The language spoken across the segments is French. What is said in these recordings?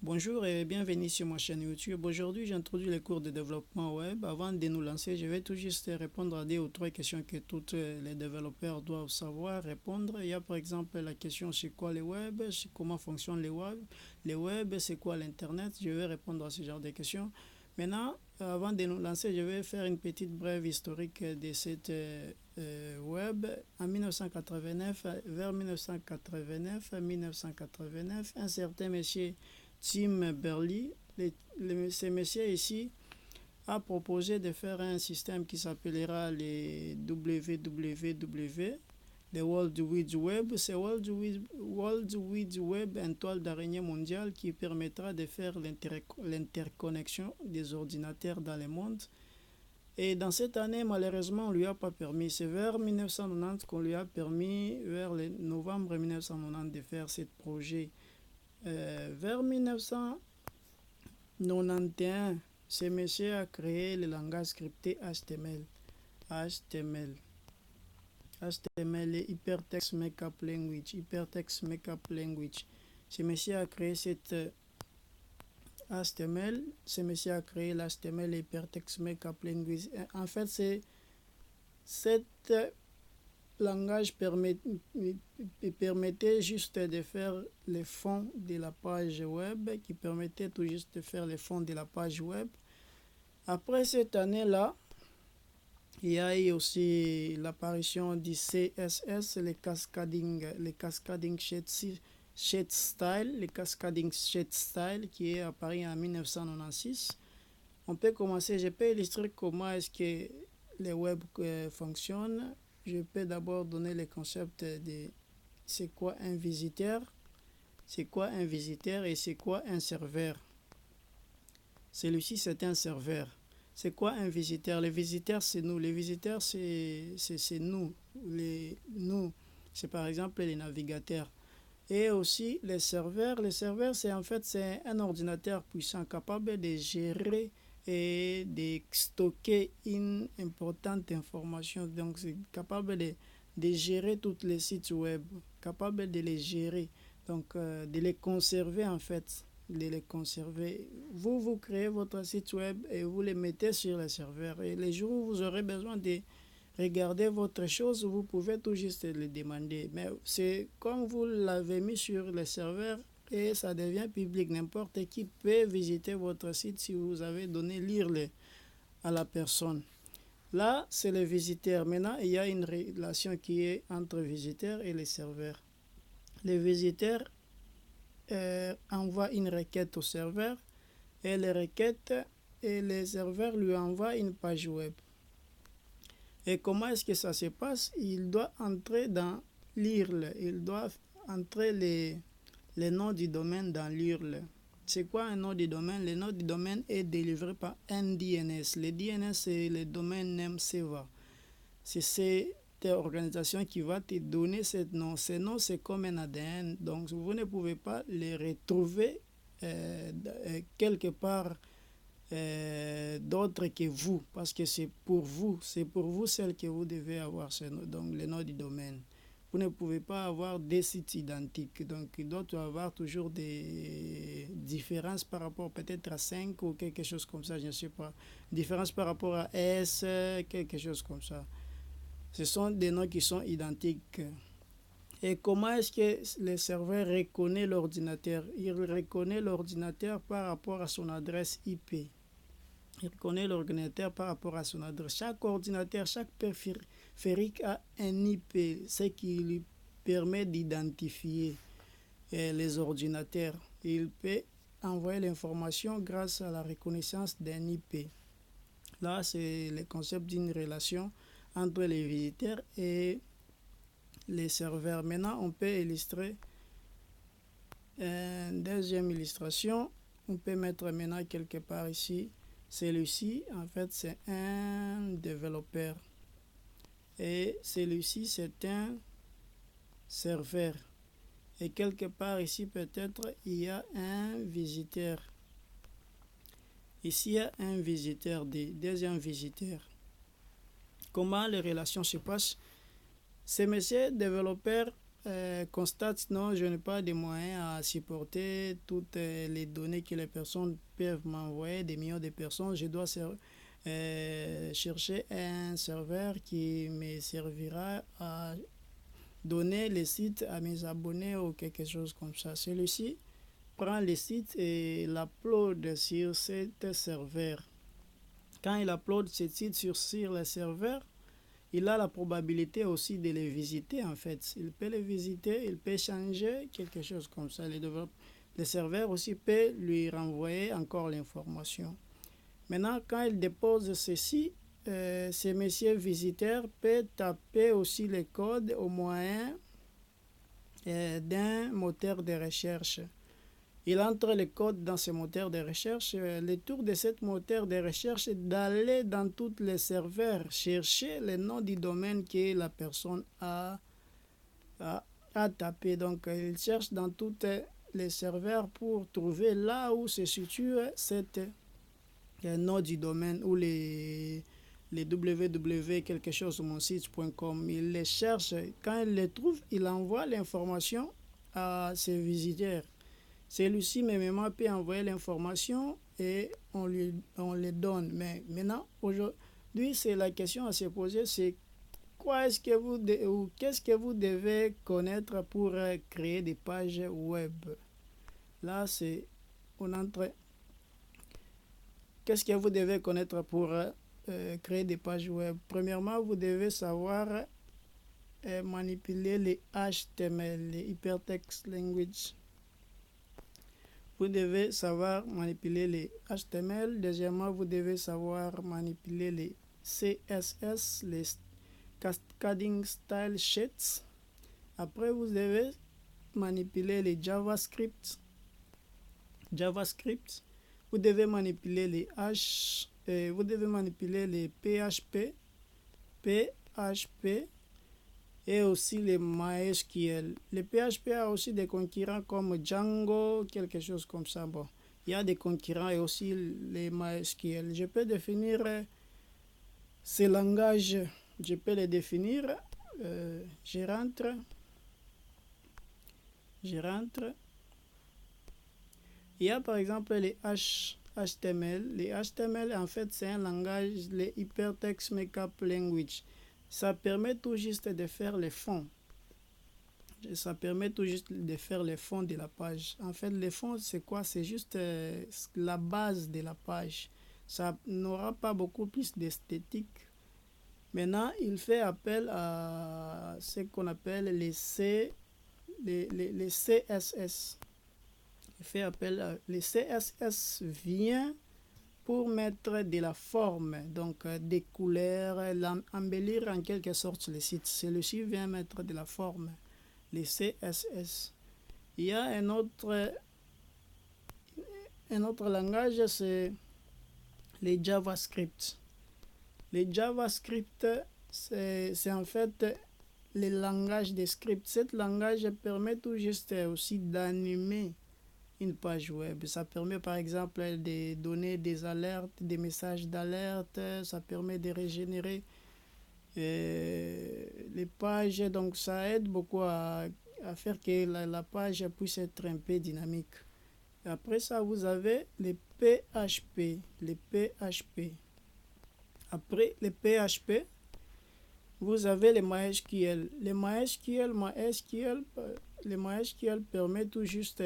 Bonjour et bienvenue sur ma chaîne YouTube. Aujourd'hui, j'introduis les cours de développement web. Avant de nous lancer, je vais tout juste répondre à deux ou trois questions que tous les développeurs doivent savoir répondre. Il y a par exemple la question c'est quoi le web, comment fonctionne le web, c'est quoi l'Internet. Je vais répondre à ce genre de questions. Maintenant, avant de nous lancer, je vais faire une petite brève historique de cette web. En 1989, vers 1989, 1989, un certain monsieur Tim Berners-Lee, ce monsieur ici, a proposé de faire un système qui s'appellera les WWW, le World Wide Web. C'est World Wide Web, une toile d'araignée mondiale qui permettra de faire l'interconnexion des ordinateurs dans le monde. Et dans cette année, malheureusement, on ne lui a pas permis. C'est vers 1990 qu'on lui a permis, vers le novembre 1990, de faire ce projet. Vers 1991, ce monsieur a créé le langage scripté HTML. HTML. HTML est Hypertext Markup Language. Hypertext Markup Language. Ce monsieur a créé cette HTML. Ce monsieur a créé l'HTML Hypertext Markup Language. En fait, c'est cette langage permettait juste de faire les fonds de la page web, qui permettait tout juste de faire les fonds de la page web. Après cette année-là, il y a eu aussi l'apparition du CSS, les cascading shade style, qui est apparu en 1996. On peut commencer, je peux illustrer comment est-ce que les web fonctionnent. Je peux d'abord donner le concept de c'est quoi un visiteur, c'est quoi un visiteur et c'est quoi un serveur. Celui-ci, c'est un serveur. C'est quoi un visiteur? Les visiteurs, c'est nous. Les visiteurs, c'est nous. Nous, c'est par exemple les navigateurs. Et aussi les serveurs. Les serveurs, c'est en fait c'est un ordinateur puissant capable de gérer et de stocker une importante information. Donc, c'est capable de gérer tous les sites web, capable de les gérer, donc de les conserver en fait, de les conserver. Vous créez votre site web et vous les mettez sur les serveurs. Et les jours où vous aurez besoin de regarder votre chose, vous pouvez tout juste le demander. Mais c'est comme vous l'avez mis sur les serveurs et ça devient public. N'importe qui peut visiter votre site si vous avez donné lire à la personne. Là, c'est les visiteurs. Maintenant, il y a une relation qui est entre visiteurs et les serveurs. Les visiteurs envoient une requête au serveur et les serveurs lui envoient une page web. Et comment est-ce que ça se passe? Il doit entrer dans l'URL. Il doit entrer les noms du domaine dans l'URL. C'est quoi un nom du domaine? Le nom du domaine est délivré par un DNS. Le DNS, c'est le domaine name server. C'est cette organisation qui va te donner ce nom. Ce nom, c'est comme un ADN. Donc, vous ne pouvez pas le retrouver quelque part d'autre que vous, parce que c'est pour vous celle que vous devez avoir, donc le nom du domaine. Vous ne pouvez pas avoir des sites identiques, donc il doit y avoir toujours des différences par rapport peut-être à 5 ou quelque chose comme ça, je ne sais pas, différence par rapport à S, quelque chose comme ça. Ce sont des noms qui sont identiques. Et comment est-ce que le serveur reconnaît l'ordinateur? Il reconnaît l'ordinateur par rapport à son adresse IP. Il reconnaît l'ordinateur par rapport à son adresse. Chaque ordinateur, chaque périphérique a un IP, ce qui lui permet d'identifier les ordinateurs. Il peut envoyer l'information grâce à la reconnaissance d'un IP. Là, c'est le concept d'une relation entre les visiteurs et les serveurs. Maintenant, on peut illustrer une deuxième illustration. On peut mettre maintenant quelque part ici. Celui-ci, en fait, c'est un développeur. Et celui-ci, c'est un serveur. Et quelque part ici, peut-être, il y a un visiteur. Ici, il y a un visiteur, deuxième visiteur. Comment les relations se passent? Ce monsieur développeur constate non, je n'ai pas de moyens à supporter toutes les données que les personnes peuvent m'envoyer, des millions de personnes. Je dois chercher un serveur qui me servira à donner les sites à mes abonnés ou quelque chose comme ça. Celui-ci prend les sites et l'upload sur cet serveur. Quand il upload ces sites sur le serveur, il a la probabilité aussi de les visiter en fait. Il peut les visiter, il peut changer quelque chose comme ça. Le serveur aussi peut lui renvoyer encore l'information. Maintenant, quand il dépose ceci, ces messieurs visiteurs peuvent taper aussi les codes au moyen d'un moteur de recherche. Il entre les codes dans ce moteur de recherche. Le tour de ce moteur de recherche est d'aller dans tous les serveurs, chercher le nom du domaine que la personne a tapé. Donc, il cherche dans tous les serveurs pour trouver là où se situe cet nom du domaine ou les www quelque chose mon site.com. Il les cherche. Quand il les trouve, il envoie l'information à ses visiteurs. Celui-ci même peut envoyer l'information et on les donne. Mais maintenant, aujourd'hui, c'est la question à se poser, c'est qu'est-ce que vous devez connaître pour créer des pages web. Là, on entre. Qu'est-ce que vous devez connaître pour créer des pages web? Premièrement, vous devez savoir manipuler les HTML, les Hypertext Language. Vous devez savoir manipuler les HTML. Deuxièmement, vous devez savoir manipuler les CSS, les Cascading Style Sheets. Après, vous devez manipuler les JavaScript. Vous devez manipuler les vous devez manipuler les PHP et aussi les MySQL. Les PHP a aussi des concurrents comme Django, quelque chose comme ça. Bon, il y a des concurrents et aussi les MySQL. Je peux définir ces langages, je peux les définir. Je rentre. Il y a par exemple les HTML. Les HTML, en fait, c'est un langage, les Hypertext Markup Language. Ça permet tout juste de faire les fonds. Ça permet tout juste de faire les fonds de la page. En fait, les fonds, c'est quoi? C'est juste la base de la page. Ça n'aura pas beaucoup plus d'esthétique. Maintenant, il fait appel à ce qu'on appelle les CSS. Il fait appel à les CSS vient pour mettre de la forme, donc des couleurs, embellir en quelque sorte le site. Celui-ci vient mettre de la forme, les CSS. Il y a un autre langage, c'est les JavaScript. Les JavaScript, c'est en fait le langage des scripts. Ce langage permet tout juste aussi d'animer une page web. Ça permet par exemple de donner des alertes, des messages d'alerte. Ça permet de régénérer les pages. Donc ça aide beaucoup à faire que la page puisse être un peu dynamique. Après ça, vous avez les PHP. Après les PHP, vous avez les MySQL. Les MySQL permet tout juste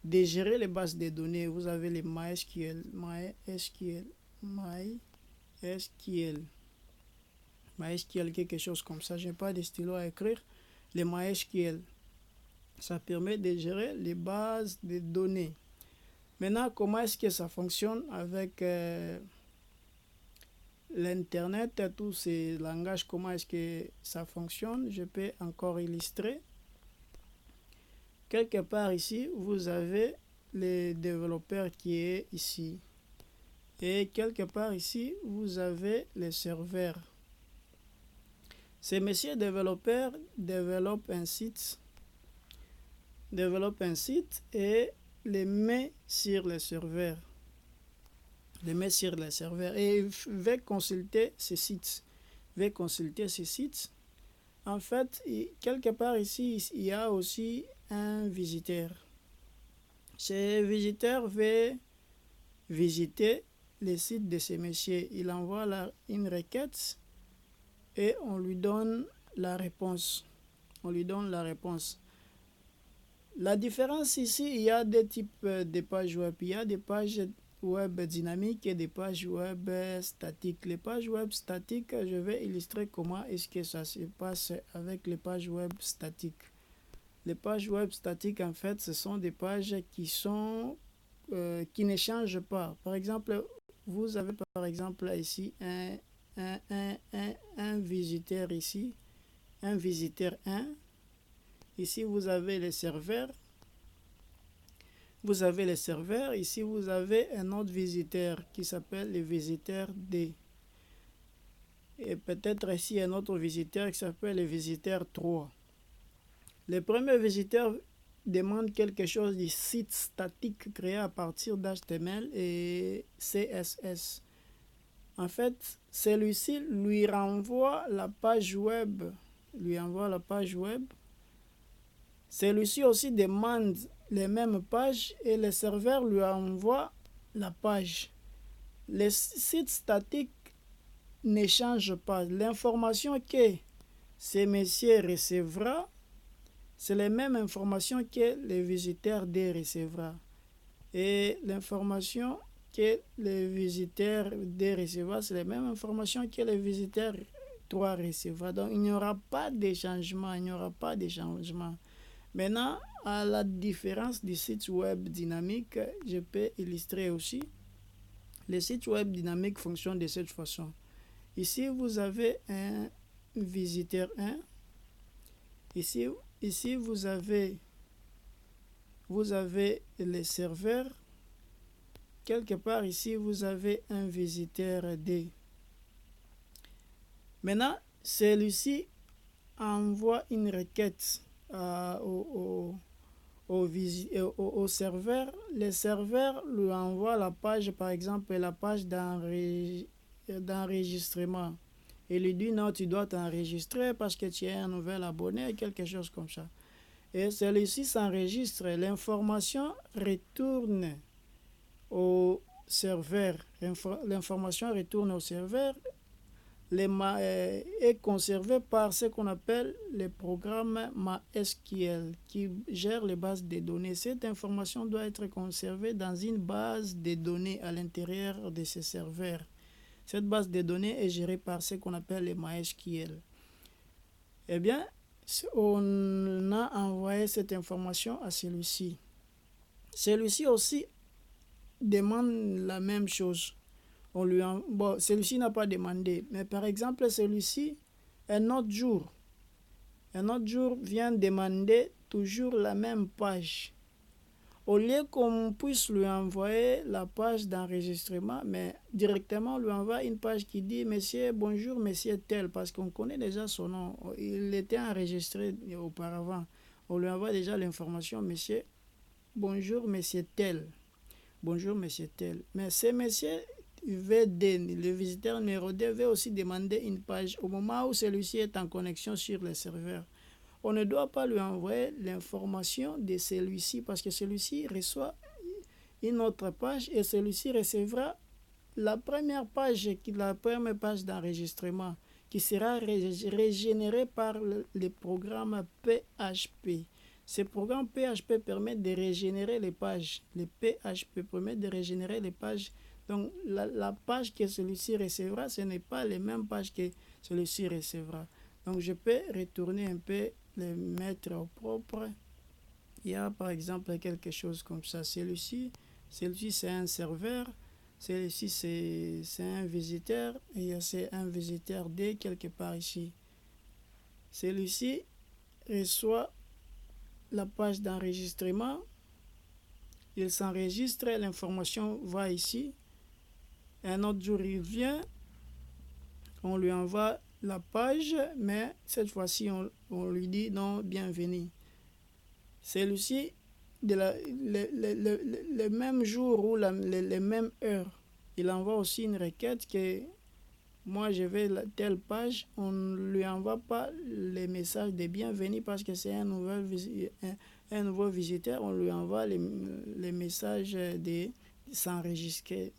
de gérer les bases de données. Vous avez les MySQL, quelque chose comme ça. Je n'ai pas de stylo à écrire. Les MySQL, ça permet de gérer les bases de données. Maintenant, comment est-ce que ça fonctionne avec l'Internet, tous ces langages, comment est-ce que ça fonctionne? Je peux encore illustrer. Quelque part ici, vous avez le développeur qui est ici. Et quelque part ici, vous avez les serveurs. Ces messieurs développeurs développent un site et les met sur le serveur. Et va consulter ces sites. En fait, quelque part ici, il y a aussi un visiteur. Ce visiteur veut visiter les sites de ces messieurs. Il envoie une requête et on lui donne la réponse. On lui donne la réponse. La différence ici, il y a deux types de pages web. Il y a des pages web dynamiques et des pages web statiques. Les pages web statiques, je vais illustrer comment est-ce que ça se passe avec les pages web statiques. Les pages web statiques, en fait, ce sont des pages qui ne changent pas. Par exemple, vous avez par exemple ici un visiteur ici, un visiteur 1. Ici, vous avez les serveurs. Vous avez les serveurs. Ici, vous avez un autre visiteur qui s'appelle le visiteur D. Et peut-être ici un autre visiteur qui s'appelle le visiteur 3. Le premier visiteur demande quelque chose du site statique créé à partir d'HTML et CSS. En fait, celui-ci lui renvoie la page web. Celui-ci aussi demande les mêmes pages et le serveur lui envoie la page. Le site statique ne change pas. L'information que ce monsieur recevra, c'est la même information que le visiteur D recevra. Et l'information que le visiteur D recevra, c'est la même information que le visiteur 3 recevra. Donc, il n'y aura pas de changement. Maintenant, à la différence du site web dynamique, je peux illustrer aussi. Le site web dynamique fonctionne de cette façon. Ici, vous avez un visiteur 1. Ici vous avez les serveurs. Quelque part ici, vous avez un visiteur D. Maintenant, celui-ci envoie une requête au serveur. Le serveur lui envoie la page, par exemple, la page d'enregistrement. Il lui dit non, tu dois t'enregistrer parce que tu es un nouvel abonné, quelque chose comme ça. Et celui-ci s'enregistre. L'information retourne au serveur. L'information retourne au serveur est conservée par ce qu'on appelle le programme MySQL qui gère les bases de données. Cette information doit être conservée dans une base de données à l'intérieur de ce serveur. Cette base de données est gérée par ce qu'on appelle le MySQL. Eh bien, on a envoyé cette information à celui-ci. Celui-ci aussi demande la même chose. Celui-ci n'a pas demandé, mais par exemple, celui-ci, un autre jour vient demander toujours la même page. Au lieu qu'on puisse lui envoyer la page d'enregistrement, mais directement on lui envoie une page qui dit « Monsieur, bonjour, monsieur tel », parce qu'on connaît déjà son nom. Il était enregistré auparavant. On lui envoie déjà l'information « Monsieur, bonjour, monsieur tel ». Bonjour, monsieur tel. Mais ce monsieur VD, le visiteur numéro 2, veut aussi demander une page au moment où celui-ci est en connexion sur le serveur. On ne doit pas lui envoyer l'information de celui-ci parce que celui-ci reçoit une autre page et celui-ci recevra la première page d'enregistrement qui sera régénérée par le programme PHP. Ce programme PHP permet de régénérer les pages. Le PHP permet de régénérer les pages. Donc la page que celui-ci recevra, ce n'est pas les mêmes pages que celui-ci recevra. Donc je peux retourner un peu, le mettre au propre. Il y a par exemple quelque chose comme ça. Celui-ci c'est un serveur. Celui-ci c'est un visiteur. Et c'est un visiteur D quelque part ici. Celui-ci reçoit la page d'enregistrement. Il s'enregistre, l'information va ici. Un autre jour, il vient. On lui envoie la page, mais cette fois-ci, on lui dit non, bienvenue. Celui-ci, le même jour ou les mêmes heures, il envoie aussi une requête que moi je vais à telle page, on ne lui envoie pas les messages de bienvenue parce que c'est un nouveau visiteur, on lui envoie les messages de s'enregistrer.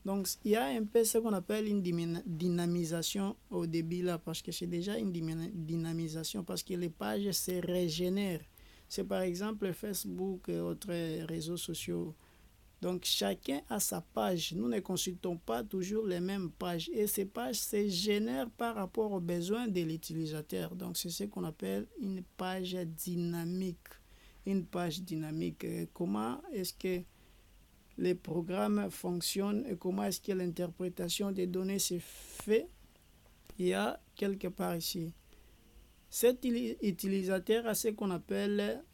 Donc il y a un peu ce qu'on appelle une dynamisation au début là, parce que c'est déjà une dynamisation, parce que les pages se régénèrent. C'est par exemple Facebook et autres réseaux sociaux. Donc chacun a sa page. Nous ne consultons pas toujours les mêmes pages. Et ces pages se génèrent par rapport aux besoins de l'utilisateur. Donc c'est ce qu'on appelle une page dynamique. Une page dynamique. Comment est-ce que les programmes fonctionnent et comment est-ce que l'interprétation des données se fait? Il y a quelque part ici. Cet utilisateur a ce qu'on appelle,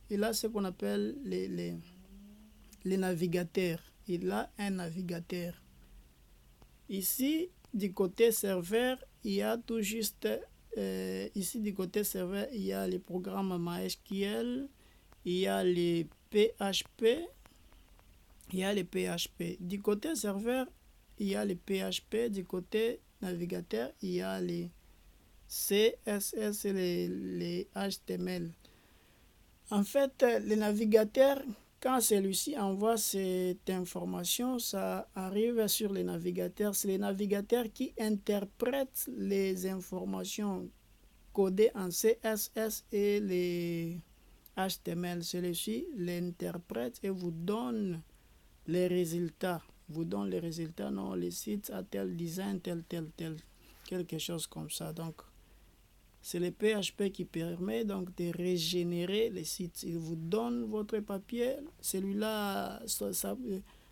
il a ce qu'on appelle les navigateurs. Il a un navigateur. Ici, du côté serveur, il y a tout juste, ici du côté serveur, il y a les programmes MySQL, il y a les PHP, il y a les PHP. Du côté serveur, il y a les PHP. Du côté navigateur, il y a les CSS et les HTML. En fait, le navigateur, quand celui-ci envoie cette information, ça arrive sur le navigateur. C'est le navigateur qui interprète les informations codées en CSS et les HTML. Celui-ci l'interprète et vous donne les résultats. Vous donne les résultats, non, les sites à tel design, tel, quelque chose comme ça. Donc, c'est le PHP qui permet donc de régénérer les sites. Il vous donne votre papier, celui-là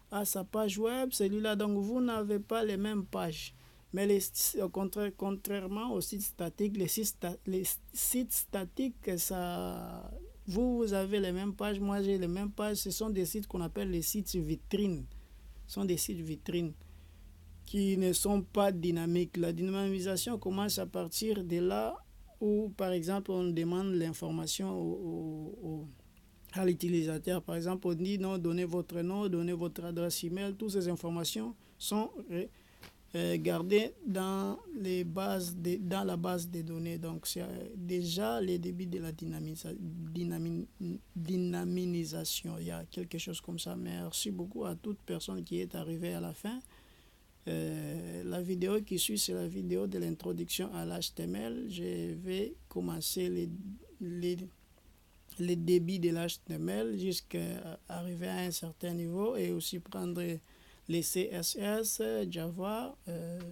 a sa page web, celui-là, donc vous n'avez pas les mêmes pages. Mais contrairement aux sites statiques, les sites statiques, vous avez les mêmes pages, moi j'ai les mêmes pages. Ce sont des sites qu'on appelle les sites vitrines. Ce sont des sites vitrines qui ne sont pas dynamiques. La dynamisation commence à partir de là où, par exemple, on demande l'information à l'utilisateur. Par exemple, on dit non, donnez votre nom, donnez votre adresse email. Toutes ces informations sont gardées dans la base des données. Donc, c'est déjà le début de la dynamisation. Il y a quelque chose comme ça. Merci beaucoup à toute personne qui est arrivée à la fin. La vidéo qui suit, c'est la vidéo de l'introduction à l'HTML. Je vais commencer les débits de l'HTML jusqu'à arriver à un certain niveau et aussi prendre les CSS, Java,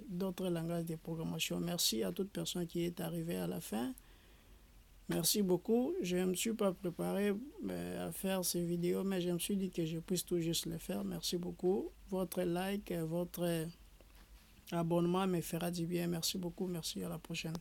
d'autres langages de programmation. Merci à toute personne qui est arrivée à la fin. Merci beaucoup. Je ne me suis pas préparé à faire ces vidéos, mais je me suis dit que je puisse tout juste les faire. Merci beaucoup. Votre like, votre abonnement me fera du bien. Merci beaucoup. Merci. À la prochaine.